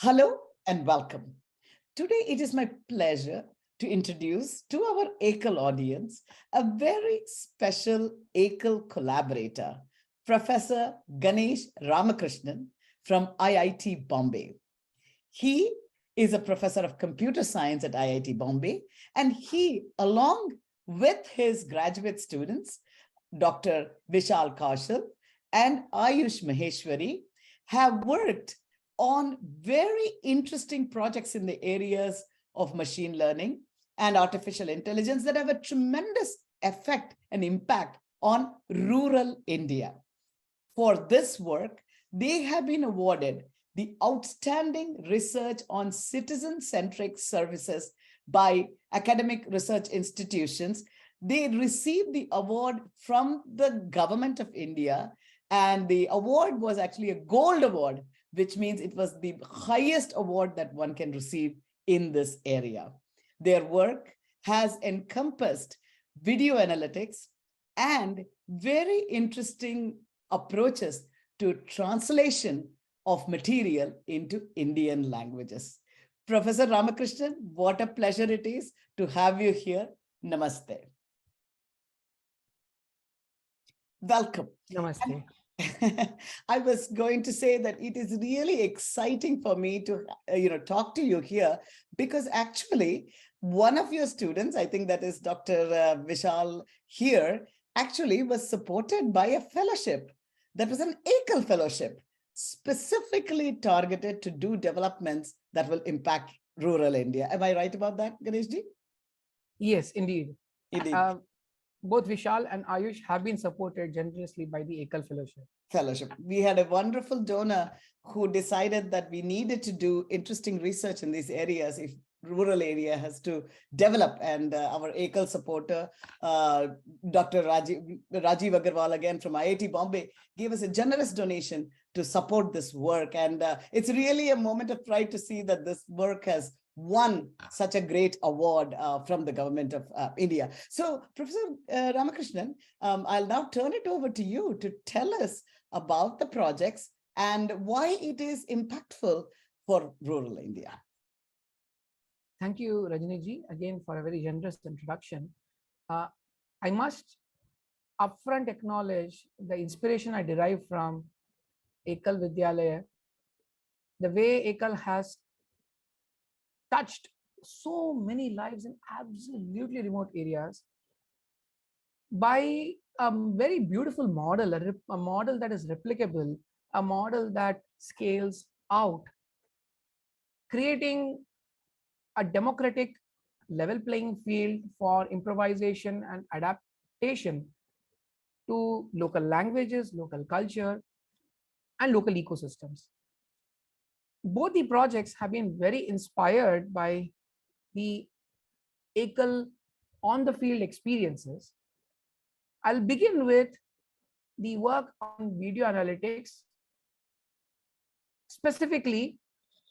Hello and welcome. Today, it is my pleasure to introduce to our Ekal audience a very special Ekal collaborator, Professor Ganesh Ramakrishnan from IIT Bombay. He is a professor of computer science at IIT Bombay, and he, along with his graduate students, Dr. Vishal Kaushal and Ayush Maheshwari, have worked on very interesting projects in the areas of machine learning and artificial intelligence that have a tremendous effect and impact on rural India. For this work, they have been awarded the Outstanding Research on Citizen-Centric Services by academic research institutions. They received the award from the government of India, and the award was actually a gold award, which means it was the highest award that one can receive in this area. Their work has encompassed video analytics and very interesting approaches to translation of material into Indian languages. Professor Ramakrishnan, what a pleasure it is to have you here. Namaste. Welcome. Namaste. I was going to say that it is really exciting for me to talk to you here, because actually one of your students, I think that is Dr. Vishal here, actually was supported by a fellowship that was an Ekal fellowship specifically targeted to do developments that will impact rural India. Am I right about that, Ganeshji? Yes, indeed. Indeed. Both Vishal and Ayush have been supported generously by the Ekal Fellowship. We had a wonderful donor who decided that we needed to do interesting research in these areas if rural area has to develop. And our Ekal supporter, Dr. Rajiv Agarwal, again from IIT Bombay, gave us a generous donation to support this work. And it's really a moment of pride to see that this work has won such a great award from the government of India. So, Professor Ramakrishnan, I'll now turn it over to you to tell us about the projects and why it is impactful for rural India. Thank you, Rajni ji, again for a very generous introduction. I must upfront acknowledge the inspiration I derive from Ekal Vidyalaya, the way Ekal has touched so many lives in absolutely remote areas by a very beautiful model, a model that is replicable, a model that scales out, creating a democratic level playing field for improvisation and adaptation to local languages, local culture, and local ecosystems. Both the projects have been very inspired by the Ekal on the field experiences. I'll begin with the work on video analytics, specifically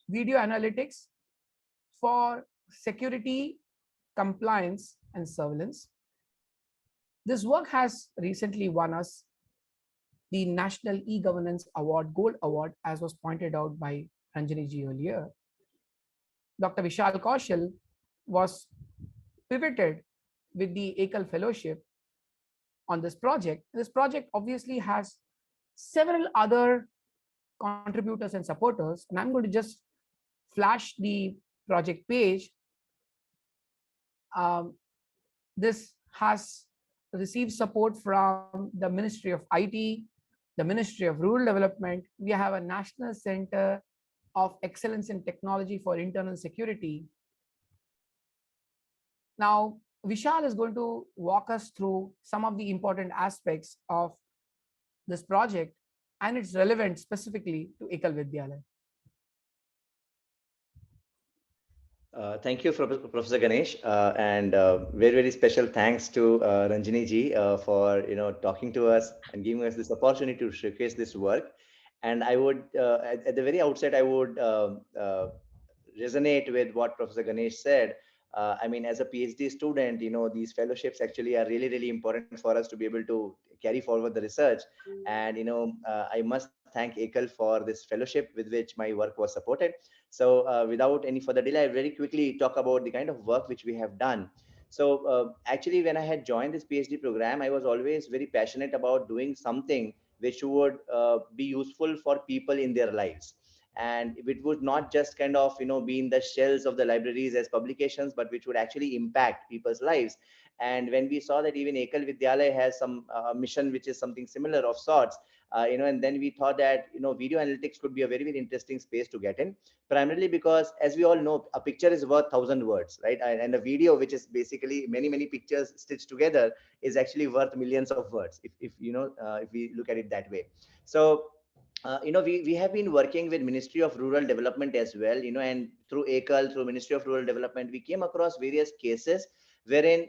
video analytics for security, compliance, and surveillance. This work has recently won us the National E-Governance Award, Gold Award, as was pointed out by Ranjani ji earlier. Dr. Vishal Kaushal was pivoted with the Ekal Fellowship on this project. This project obviously has several other contributors and supporters, and I'm going to just flash the project page. This has received support from the Ministry of IT, the Ministry of Rural Development. We have a National Center of Excellence in Technology for Internal Security. Now, Vishal is going to walk us through some of the important aspects of this project and its relevance specifically to Ekal Vidyalaya. Thank you, Professor Ganesh, and very, very special thanks to Ranjani ji for talking to us and giving us this opportunity to showcase this work. And I would, at the very outset, I would resonate with what Professor Ganesh said. I mean, as a PhD student, these fellowships actually are really, really important for us to be able to carry forward the research. And I must thank Ekal for this fellowship with which my work was supported. So without any further delay, I very quickly talk about the kind of work which we have done. So actually, when I had joined this PhD program, I was always very passionate about doing something which would be useful for people in their lives, and it would not just kind of be in the shelves of the libraries as publications, but which would actually impact people's lives. And when we saw that even Ekal Vidyalaya has some mission which is something similar of sorts, and then we thought that video analytics could be a very very interesting space to get in, primarily because, as we all know, a picture is worth 1,000 words, right? And a video, which is basically many many pictures stitched together, is actually worth millions of words, if we look at it that way. So we have been working with Ministry of Rural Development as well, and through Ekal, through Ministry of Rural Development, we came across various cases wherein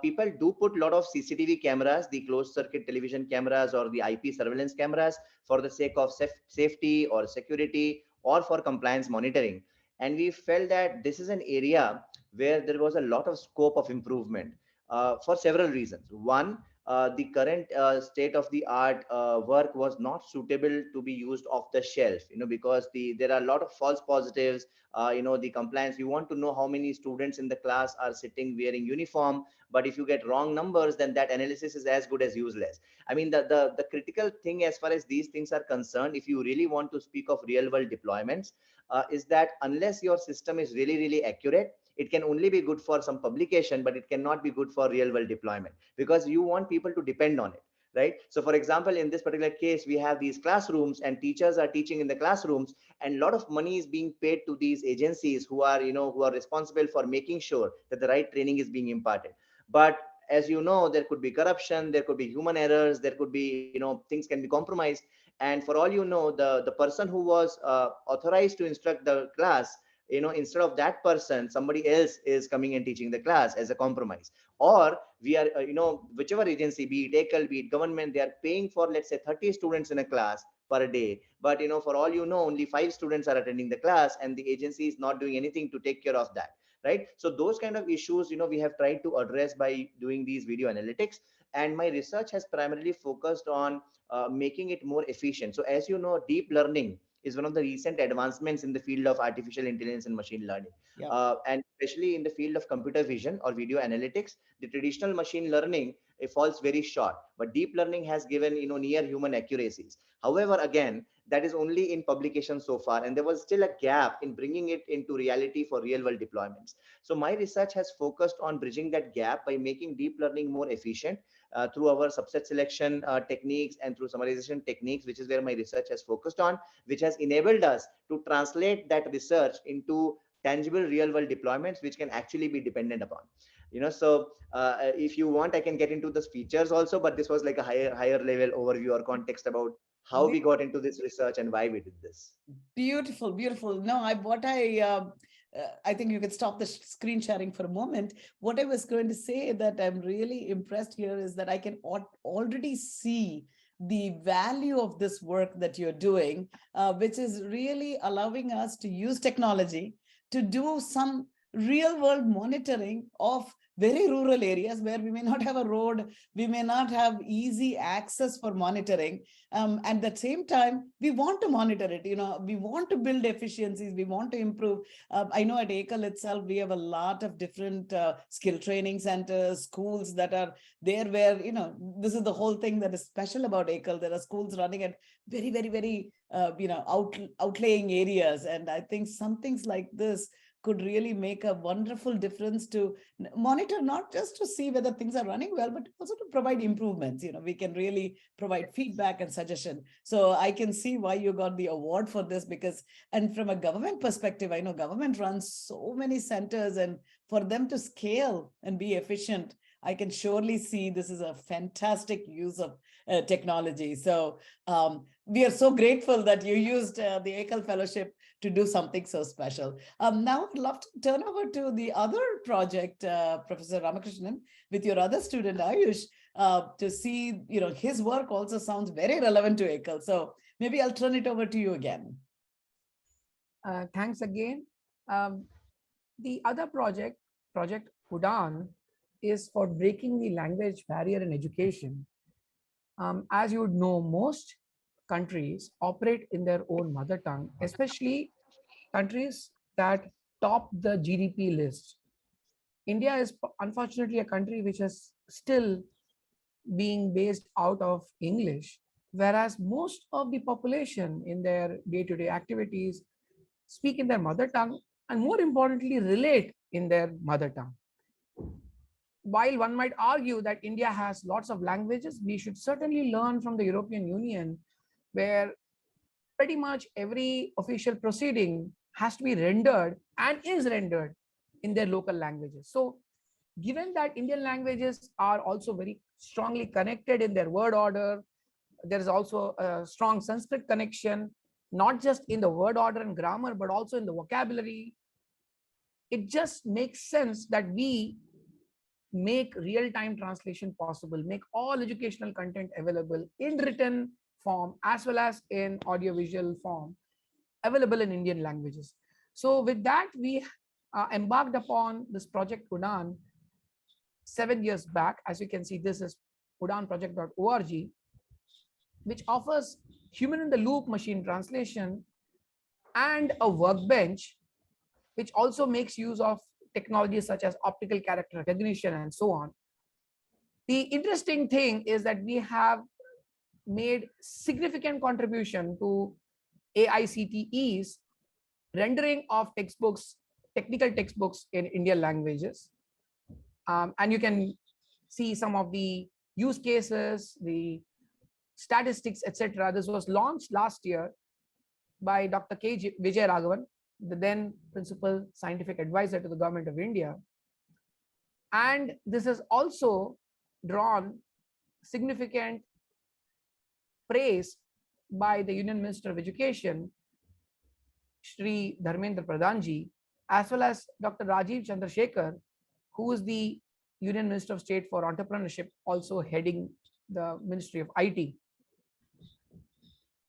people do put a lot of CCTV cameras, the closed circuit television cameras or the IP surveillance cameras, for the sake of safety or security or for compliance monitoring. And we felt that this is an area where there was a lot of scope of improvement for several reasons. One, the current state of the art work was not suitable to be used off the shelf, because there are a lot of false positives. The compliance, you want to know how many students in the class are sitting wearing uniform, but if you get wrong numbers, then that analysis is as good as useless. I mean, the critical thing as far as these things are concerned, if you really want to speak of real world deployments, is that unless your system is really really accurate, it can only be good for some publication, but it cannot be good for real world deployment, because you want people to depend on it, right? So for example, in this particular case, we have these classrooms and teachers are teaching in the classrooms, and a lot of money is being paid to these agencies who are responsible for making sure that the right training is being imparted. But as you know, there could be corruption, there could be human errors, there could be, things can be compromised. And for all you know, the person who was authorized to instruct the class, instead of that person, somebody else is coming and teaching the class as a compromise. Or we are, whichever agency, be it Ekal, be it government, they are paying for, let's say, 30 students in a class per day, but for all you know, only 5 students are attending the class, and the agency is not doing anything to take care of that, right? So those kind of issues, we have tried to address by doing these video analytics. And my research has primarily focused on making it more efficient. So as you know, deep learning is one of the recent advancements in the field of artificial intelligence and machine learning. Yeah. And especially in the field of computer vision or video analytics, the traditional machine learning, it falls very short, but deep learning has given, near human accuracies. However, again, that is only in publication so far, and there was still a gap in bringing it into reality for real world deployments. So my research has focused on bridging that gap by making deep learning more efficient through our subset selection techniques and through summarization techniques, which is where my research has focused on, which has enabled us to translate that research into tangible real world deployments which can actually be dependent upon. So if you want, I can get into the features also, but this was like a higher level overview or context about how we got into this research and why we did this. Beautiful, beautiful. No, I think you can stop the screen sharing for a moment. What I was going to say that I'm really impressed here is that I can already see the value of this work that you're doing, which is really allowing us to use technology to do some real world monitoring of very rural areas where we may not have a road, we may not have easy access for monitoring. At the same time, we want to monitor it. We want to build efficiencies, we want to improve. I know at Ekal itself, we have a lot of different skill training centers, schools that are there where, this is the whole thing that is special about Ekal. There are schools running at very, very, very, outlying areas. And I think some things like this could really make a wonderful difference to monitor, not just to see whether things are running well, but also to provide improvements. We can really provide feedback and suggestion. So I can see why you got the award for this, because, and from a government perspective, I know government runs so many centers, and for them to scale and be efficient, I can surely see this is a fantastic use of technology. So we are so grateful that you used the Ekal Fellowship to do something so special. Now I'd love to turn over to the other project, Professor Ramakrishnan, with your other student, Ayush, to see, his work also sounds very relevant to Ekal. So maybe I'll turn it over to you again. Thanks again. Um, the other Project Udan, is for breaking the language barrier in education. As you would know, most countries operate in their own mother tongue, especially countries that top the GDP list. India is unfortunately a country which is still being based out of English, whereas most of the population in their day-to-day activities speak in their mother tongue, and more importantly, relate in their mother tongue. While one might argue that India has lots of languages, we should certainly learn from the European Union, where pretty much every official proceeding has to be rendered and is rendered in their local languages. So, given that Indian languages are also very strongly connected in their word order, there is also a strong Sanskrit connection, not just in the word order and grammar, but also in the vocabulary. It just makes sense that we make real-time translation possible, make all educational content available in written form as well as in audiovisual form available in Indian languages. So with that, we embarked upon this project Udan 7 years back. As you can see, this is udanproject.org, which offers human in the loop machine translation and a workbench, which also makes use of technologies such as optical character recognition and so on. The interesting thing is that we have made significant contribution to AICTE's rendering of textbooks, technical textbooks in Indian languages. And you can see some of the use cases, the statistics, etc. This was launched last year by Dr. K. Vijay Raghavan, the then principal scientific advisor to the government of India. And this has also drawn significant praise by the Union Minister of Education, Shri Dharmendra Pradhanji, as well as Dr. Rajiv Chandrasekhar, who is the Union Minister of State for Entrepreneurship, also heading the Ministry of IT.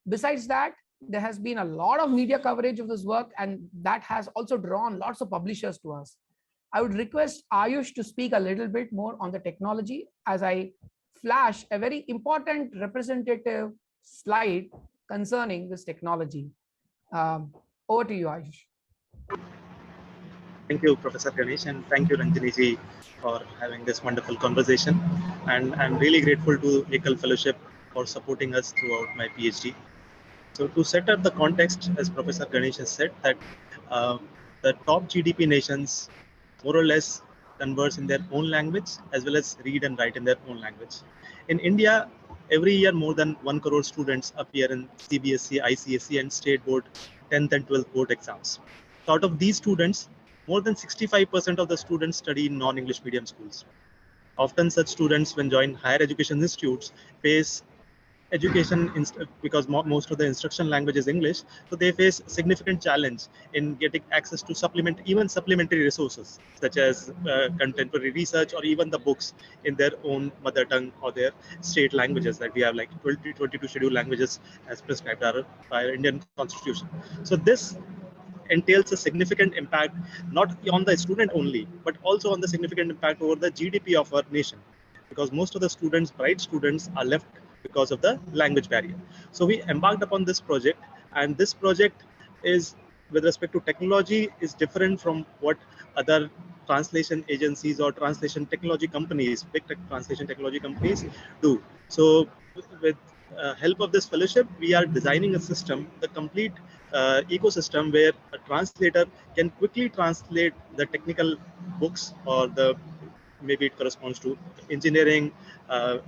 Besides that, there has been a lot of media coverage of this work, and that has also drawn lots of publishers to us. I would request Ayush to speak a little bit more on the technology as I flash a very important representative slide concerning this technology. Over to you, Ayush. Thank you, Professor Ganesh, and thank you, Ranjini ji, for having this wonderful conversation. And I'm really grateful to Ekal Fellowship for supporting us throughout my PhD. So to set up the context, as Professor Ganesh has said, that the top GDP nations more or less converse in their own language as well as read and write in their own language. In India, every year more than 1 crore students appear in CBSE, ICSE and state board 10th and 12th board exams. So out of these students, more than 65% of the students study in non-English medium schools. Often such students, when join higher education institutes, face education because most of the instruction language is English, so they face significant challenge in getting access to supplementary resources such as contemporary research or even the books in their own mother tongue or their state languages that we have, like 22 scheduled languages as prescribed by our Indian Constitution. So this entails a significant impact not on the student only, but also on the significant impact over the GDP of our nation, because most of the students, bright students, are left because of the language barrier. So we embarked upon this project, and this project is, with respect to technology, is different from what other translation agencies or translation technology companies, big translation technology companies do. So with help of this fellowship, we are designing a system, the complete ecosystem where a translator can quickly translate the technical books or maybe it corresponds to engineering,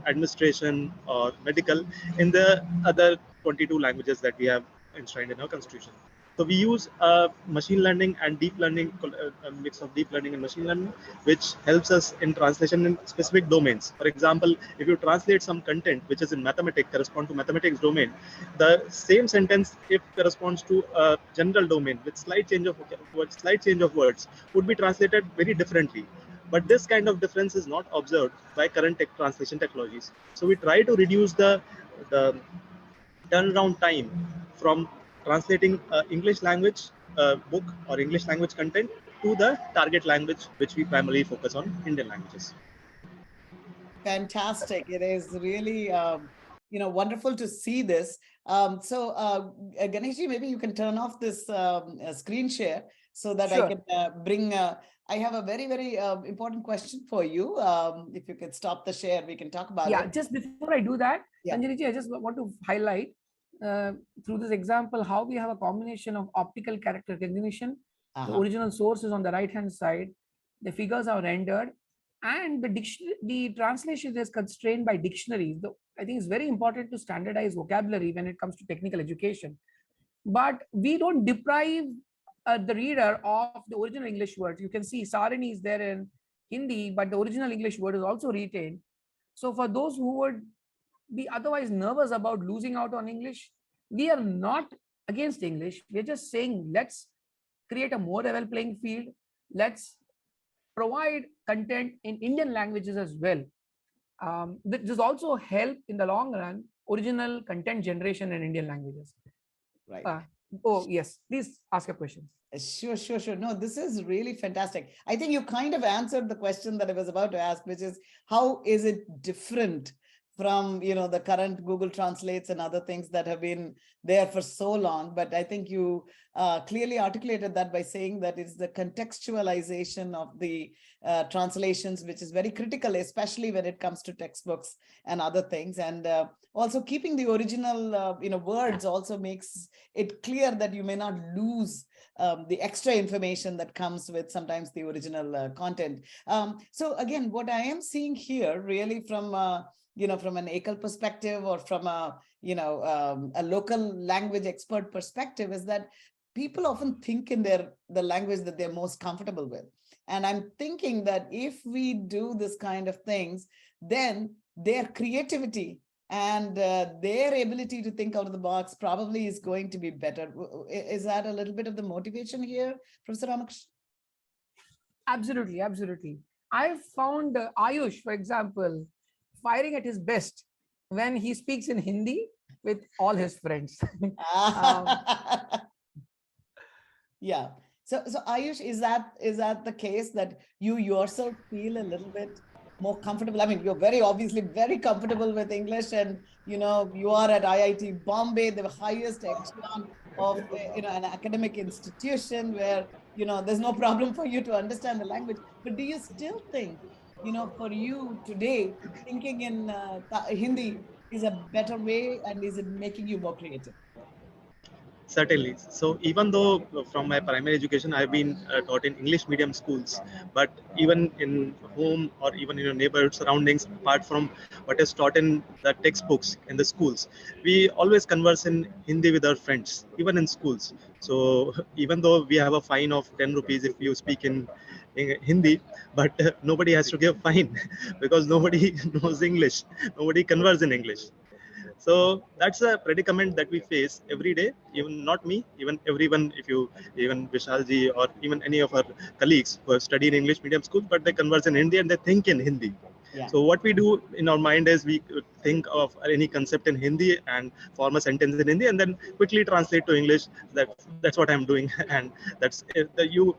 administration, or medical in the other 22 languages that we have enshrined in our constitution. So we use machine learning and deep learning, a mix of deep learning and machine learning, which helps us in translation in specific domains. For example, if you translate some content which is in mathematics, correspond to mathematics domain, the same sentence, if corresponds to a general domain with slight change of words, would be translated very differently. But this kind of difference is not observed by current translation technologies. So we try to reduce the turnaround time from translating English language book or English language content to the target language, which we primarily focus on Indian languages. Fantastic. It is really wonderful to see this. Ganesh, maybe you can turn off this screen share so that I Sure. can bring. I have a very, very important question for you. If you could stop the share, we can talk about Yeah, it. just before I do that, Yeah. Ranjani ji, I just want to highlight through this example how we have a combination of optical character recognition. The original source is on the right hand side. The figures are rendered, and the translation is constrained by dictionaries. I think it's very important to standardize vocabulary when it comes to technical education. But we don't deprive the reader of the original English words. You can see Sarani is there in Hindi, but the original English word is also retained. So for those who would be otherwise nervous about losing out on English, we are not against English. We're just saying let's create a more level playing field. Let's provide content in Indian languages as well. This also help in the long run original content generation in Indian languages. Right. Oh yes, please ask a question. Sure. No, this is really fantastic. I think you kind of answered the question that I was about to ask, which is how is it different from the current Google Translates and other things that have been there for so long. But I think you clearly articulated that by saying that it's the contextualization of the translations, which is very critical, especially when it comes to textbooks and other things. And also keeping the original words also makes it clear that you may not lose the extra information that comes with sometimes the original content. So again, what I am seeing here really from from an Ekal perspective or from a local language expert perspective is that people often think in the language that they're most comfortable with. And I'm thinking that if we do this kind of things, then their creativity and their ability to think out of the box probably is going to be better. Is that a little bit of the motivation here, Professor Ramakrishnan? Absolutely. I found Ayush, for example, firing at his best when he speaks in Hindi with all his friends. Yeah. So Ayush, is that the case that you yourself feel a little bit more comfortable? I mean, you're very obviously very comfortable with English, and you are at IIT Bombay, the highest echelon of an academic institution where there's no problem for you to understand the language. But do you still think for you today thinking in Hindi is a better way, and is it making you more creative? Certainly. So even though from my primary education I've been taught in English medium schools, but even in home or even in your neighborhood surroundings, apart from what is taught in the textbooks in the schools, we always converse in Hindi with our friends, even in schools. So even though we have a fine of 10 rupees if you speak in Hindi, but nobody has to give fine because nobody knows English, nobody converses in English. So that's a predicament that we face every day. Even not me, even everyone. If you even Vishalji or even any of our colleagues who have studied English medium school, but they converse in Hindi and they think in Hindi. Yeah. So what we do in our mind is we think of any concept in Hindi and form a sentence in Hindi and then quickly translate to English. That's what I'm doing, and that's you.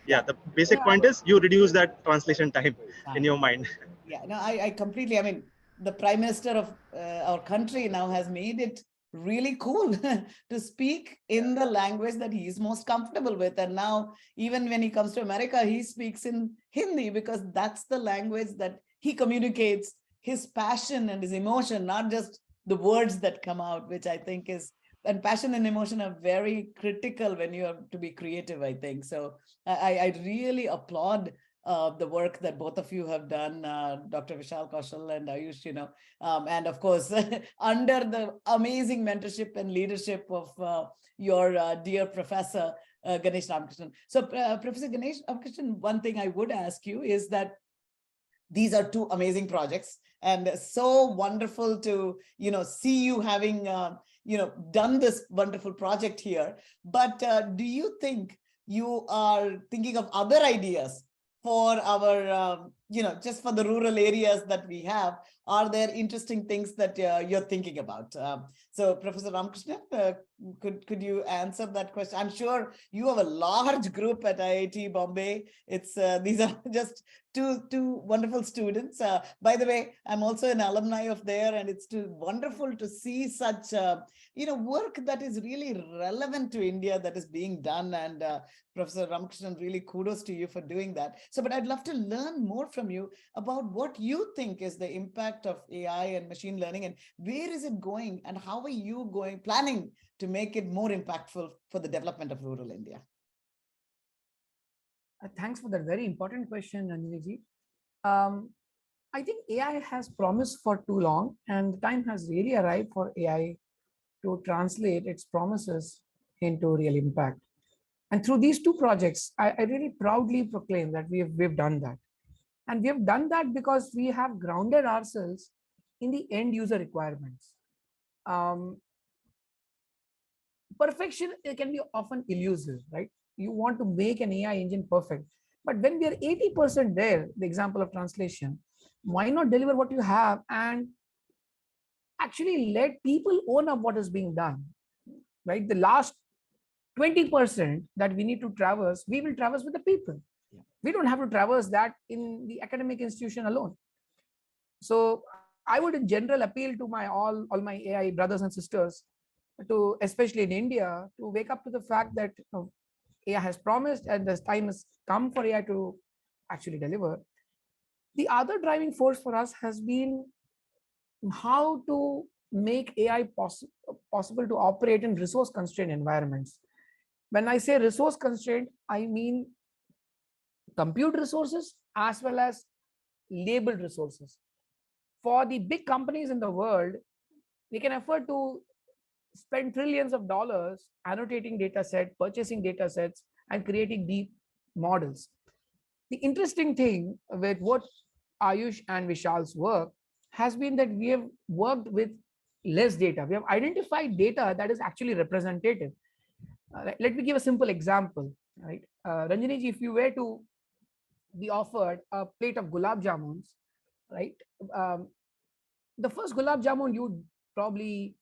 Yeah, the basic point is you reduce that translation time in your mind. Yeah, no, I completely. I mean, the Prime Minister of our country now has made it really cool to speak in the language that he's most comfortable with. And now, even when he comes to America, he speaks in Hindi because that's the language that he communicates his passion and his emotion, not just the words that come out, which I think is, and passion and emotion are very critical when you have to be creative, I think. So I really applaud the work that both of you have done, Dr. Vishal Kaushal and Ayush, and of course, under the amazing mentorship and leadership of your dear professor, Ganesh Ramakrishnan. So Professor Ganesh Ramakrishnan, one thing I would ask you is that these are two amazing projects and so wonderful to, see you having, done this wonderful project here. But do you think you are thinking of other ideas for our, just for the rural areas that we have, are there interesting things that you're thinking about? So, Professor Ramakrishnan, could you answer that question? I'm sure you have a large group at IIT Bombay. It's these are just two wonderful students. By the way, I'm also an alumni of there, and it's wonderful to see such work that is really relevant to India that is being done. And Professor Ramakrishnan, really kudos to you for doing that. So, but I'd love to learn more from you about what you think is the impact of AI and machine learning, and where is it going, and how are you planning to make it more impactful for the development of rural India? Thanks for that very important question, Ranjini. I think AI has promised for too long, and the time has really arrived for AI to translate its promises into real impact. And through these two projects, I really proudly proclaim that we've done that. And we have done that because we have grounded ourselves in the end user requirements. Perfection, it can be often elusive, right? You want to make an AI engine perfect, but when we are 80% there, the example of translation, why not deliver what you have and actually let people own up what is being done, right? The last 20% that we need to traverse, we will traverse with the people. Yeah. We don't have to traverse that in the academic institution alone. So I would in general appeal to my all my AI brothers and sisters, to especially in India, to wake up to the fact that AI has promised and the time has come for AI to actually deliver. The other driving force for us has been how to make AI possible to operate in resource constrained environments. When I say resource constrained, I mean compute resources as well as labeled resources. For the big companies in the world, they can afford to spend trillions of dollars annotating data set, purchasing data sets, and creating deep models. The interesting thing with what Ayush and Vishal's work has been that we have worked with less data. We have identified data that is actually representative. Let me give a simple example. Right, Ranjini ji, if you were to be offered a plate of gulab jamuns, right? The first gulab jamun you probably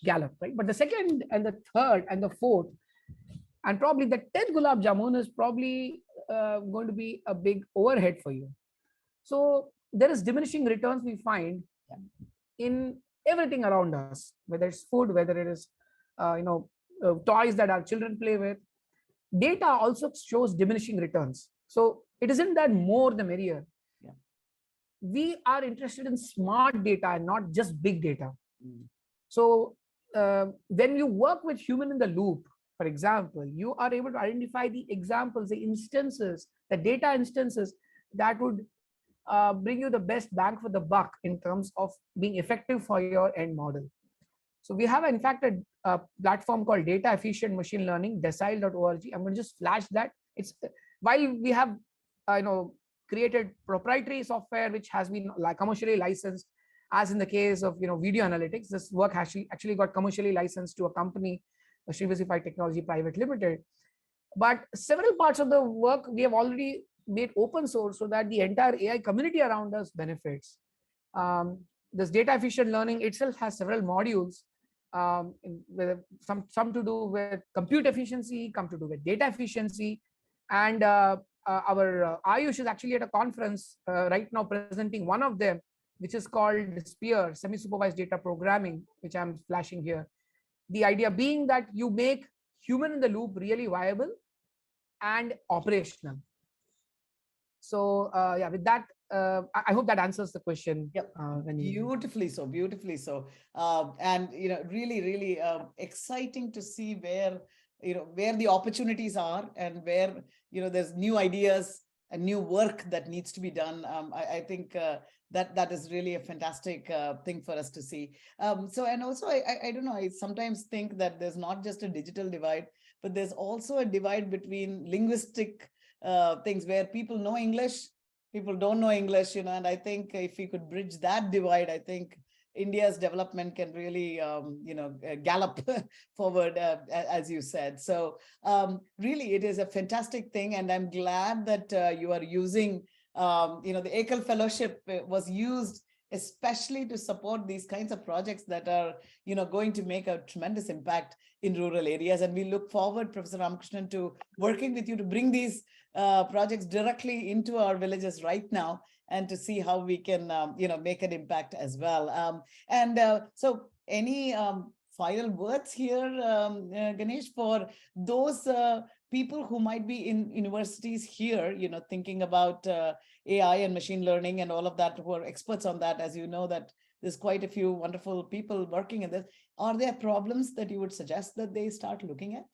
gallop, right? But the second and the third and the fourth, and probably the 10th gulab jamun is probably going to be a big overhead for you. So there is diminishing returns we find in everything around us, whether it's food, whether it is toys that our children play with. Data also shows diminishing returns. So it isn't that more the merrier. Yeah. We are interested in smart data and not just big data. So when you work with human in the loop, for example, you are able to identify the examples, the instances, the data instances that would bring you the best bang for the buck in terms of being effective for your end model. So we have, in fact, a platform called Data Efficient Machine Learning, decile.org. I'm going to just flash that. It's while we have created proprietary software which has been commercially licensed, as in the case of video analytics, this work actually got commercially licensed to a company, Srivasified Technology Private Limited. But several parts of the work we have already made open source so that the entire AI community around us benefits. This data efficient learning itself has several modules, with some to do with compute efficiency, come to do with data efficiency, and our Ayush is actually at a conference right now presenting one of them, which is called SPEAR, semi-supervised data programming, which I'm flashing here. The idea being that you make human in the loop really viable and operational. So yeah, with that, I hope that answers the question. Yep. Beautifully so, beautifully so. And really, really exciting to see where the opportunities are, and where there's new ideas and new work that needs to be done. I think that is really a fantastic thing for us to see. So, and also I don't know, I sometimes think that there's not just a digital divide, but there's also a divide between linguistic things, where people know English, people don't know English, and I think if we could bridge that divide, I think India's development can really, gallop forward, as you said. So really, it is a fantastic thing, and I'm glad that you are using the Ekal Fellowship was used especially to support these kinds of projects that are, going to make a tremendous impact in rural areas. And we look forward, Professor Ramakrishnan, to working with you to bring these projects directly into our villages right now, and to see how we can, make an impact as well. So any final words here, Ganesh, for those people who might be in universities here, thinking about AI and machine learning and all of that, who are experts on that? As you know, that there's quite a few wonderful people working in this. Are there problems that you would suggest that they start looking at?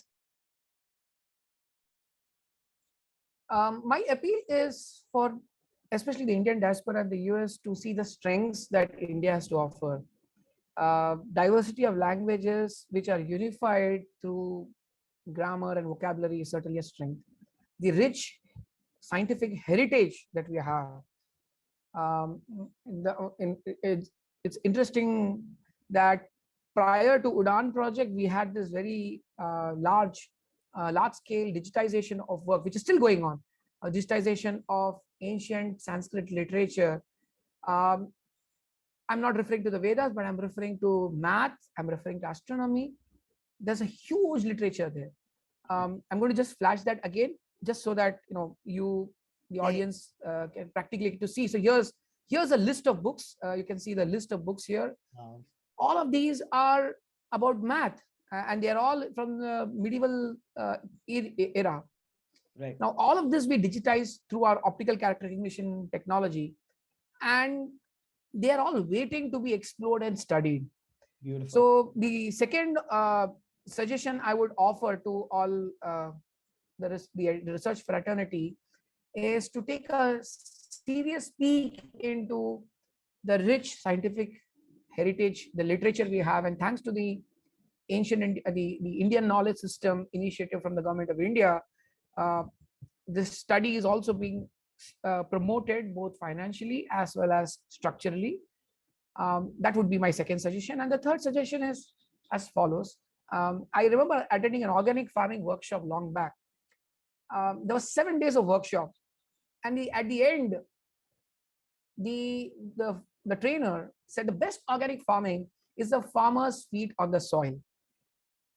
My appeal is for especially the Indian diaspora and the US to see the strengths that India has to offer. Diversity of languages which are unified through grammar and vocabulary is certainly a strength. The rich scientific heritage that we have. It's interesting that prior to Udan project, we had this very large scale digitization of work, which is still going on. Digitization of ancient Sanskrit literature. I'm not referring to the Vedas, but I'm referring to math. I'm referring to astronomy. There's a huge literature there. I'm going to just flash that again, just so that the audience can practically get to see. So here's a list of books. You can see the list of books here. Wow. All of these are about math, and they're all from the medieval era. Right. Now, all of this we digitize through our optical character recognition technology, and they are all waiting to be explored and studied. Beautiful. So the second suggestion I would offer to all the research fraternity is to take a serious peek into the rich scientific heritage, the literature we have, and thanks to the the Indian Knowledge System initiative from the Government of India, this study is also being promoted both financially as well as structurally. That would be my second suggestion. And the third suggestion is as follows. I remember attending an organic farming workshop long back. There was 7 days of workshop, and at the end, the trainer said the best organic farming is the farmer's feet on the soil.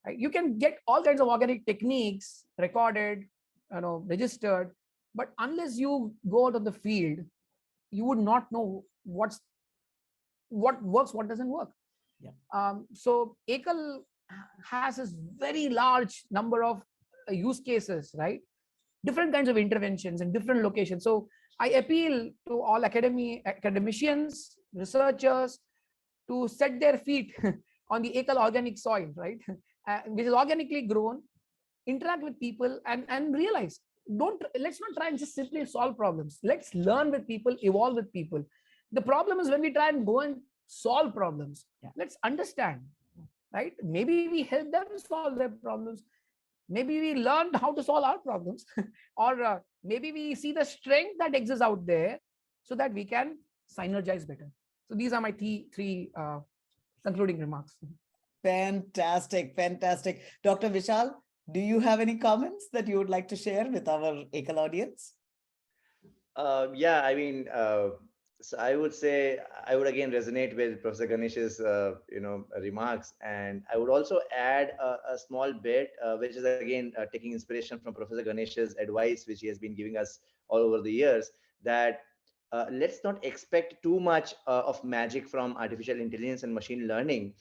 Right? You can get all kinds of organic techniques recorded, registered, but unless you go out of the field, you would not know what works, what doesn't work. Yeah. So Ekal has this very large number of use cases, right? Different kinds of interventions in different locations. So I appeal to all academicians, researchers to set their feet on the Ekal organic soil, right? Which is organically grown, interact with people and realize, let's not try and just simply solve problems. Let's learn with people, evolve with people. The problem is when we try and go and solve problems, let's understand, right? Maybe we help them solve their problems. Maybe we learned how to solve our problems, or maybe we see the strength that exists out there so that we can synergize better. So these are my three concluding remarks. Fantastic, fantastic. Dr. Vishal, do you have any comments that you would like to share with our Ekal audience? Yeah, I mean, so I would say I would again resonate with Professor Ganesh's remarks, and I would also add a small bit, which is again taking inspiration from Professor Ganesh's advice, which he has been giving us all over the years, that let's not expect too much of magic from artificial intelligence and machine learning,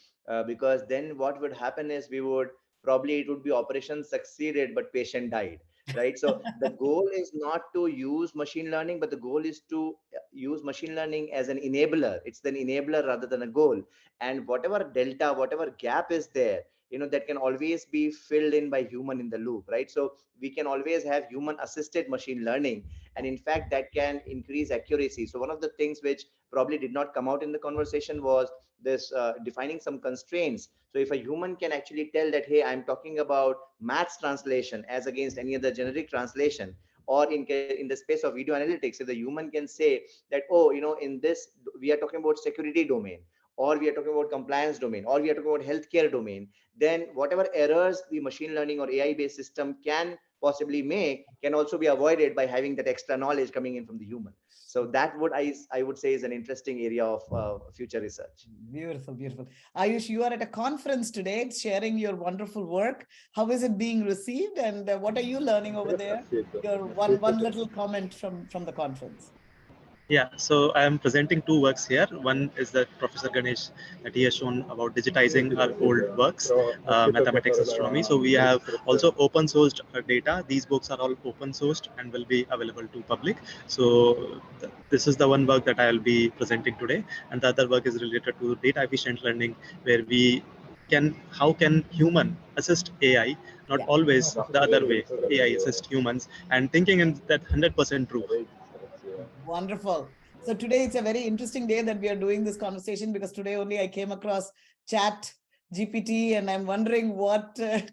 because then what would happen is it would be operation succeeded but patient died. Right. So the goal is not to use machine learning, but the goal is to use machine learning as an enabler. It's an enabler rather than a goal. And whatever delta, whatever gap is there, that can always be filled in by human in the loop. Right. So we can always have human assisted machine learning. And in fact, that can increase accuracy. So one of the things which probably did not come out in the conversation was this defining some constraints. So if a human can actually tell that, hey, I'm talking about maths translation as against any other generic translation, or in the space of video analytics, if the human can say that, oh, in this, we are talking about security domain, or we are talking about compliance domain, or we are talking about healthcare domain, then whatever errors the machine learning or AI based system can possibly may can also be avoided by having that extra knowledge coming in from the human. So that would I would say is an interesting area of future research. Beautiful, beautiful. Ayush, you are at a conference today sharing your wonderful work. How is it being received, and what are you learning over there? Your one little comment from the conference. Yeah, so I am presenting two works here. One is that Professor Ganesh that he has shown about digitizing our old works, mathematics, astronomy. So we have also open sourced data. These books are all open sourced and will be available to public. So this is the one work that I will be presenting today, and the other work is related to data efficient learning, where we can how can human assist AI, not always the other way. AI assist humans, and thinking in that 100% true. Wonderful. So today it's a very interesting day that we are doing this conversation, because today only I came across Chat GPT, and I'm wondering what where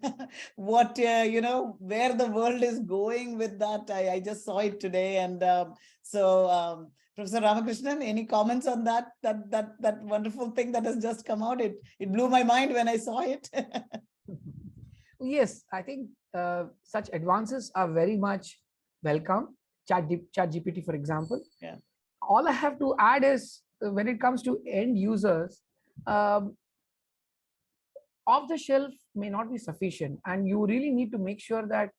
the world is going with that. I just saw it today, and Professor Ramakrishnan, any comments on that wonderful thing that has just come out? It blew my mind when I saw it. Yes, I think such advances are very much welcome. Chat GPT, for example. Yeah. All I have to add is when it comes to end users, um, off the shelf may not be sufficient, and you really need to make sure that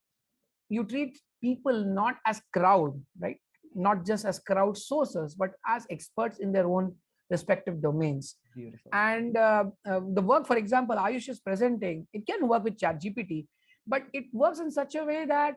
you treat people not as crowd, right? Not just as crowd sources, but as experts in their own respective domains. Beautiful. And the work, for example, Ayush is presenting, it can work with Chat GPT, but it works in such a way that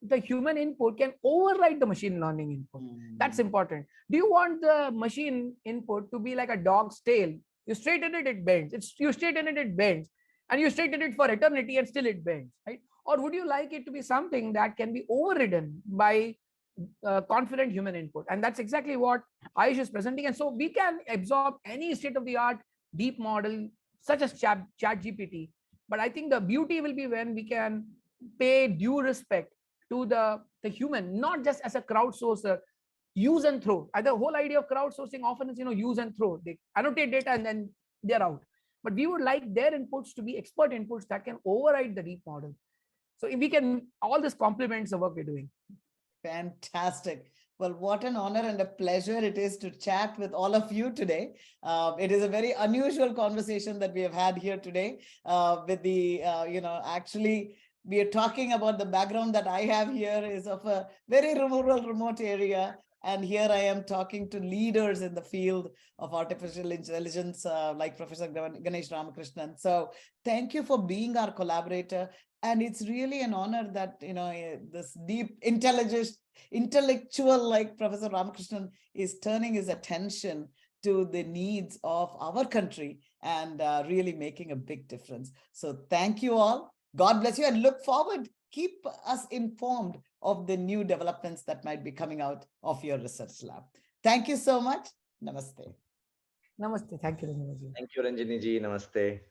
the human input can override the machine learning input. That's important. Do you want the machine input to be like a dog's tail? You straighten it, it bends. You straighten it, it bends. And you straighten it for eternity and still it bends, right? Or would you like it to be something that can be overridden by confident human input? And that's exactly what Ayush is presenting. And so we can absorb any state of the art deep model such as Chat GPT. But I think the beauty will be when we can pay due respect to the human, not just as a crowdsourcer, use and throw. And the whole idea of crowdsourcing often is, use and throw. They annotate data and then they're out. But we would like their inputs to be expert inputs that can override the deep model. So if we can, all this complements the work we're doing. Fantastic. Well, what an honor and a pleasure it is to chat with all of you today. It is a very unusual conversation that we have had here today with the, actually, we are talking about the background that I have here is of a very rural, remote area. And here I am talking to leaders in the field of artificial intelligence, like Professor Ganesh Ramakrishnan. So thank you for being our collaborator. And it's really an honor that, this deep intellectual like Professor Ramakrishnan is turning his attention to the needs of our country and really making a big difference. So thank you all. God bless you, and look forward. Keep us informed of the new developments that might be coming out of your research lab. Thank you so much. Namaste. Namaste. Thank you, Ranjini. Thank you, Ranjini ji. Namaste.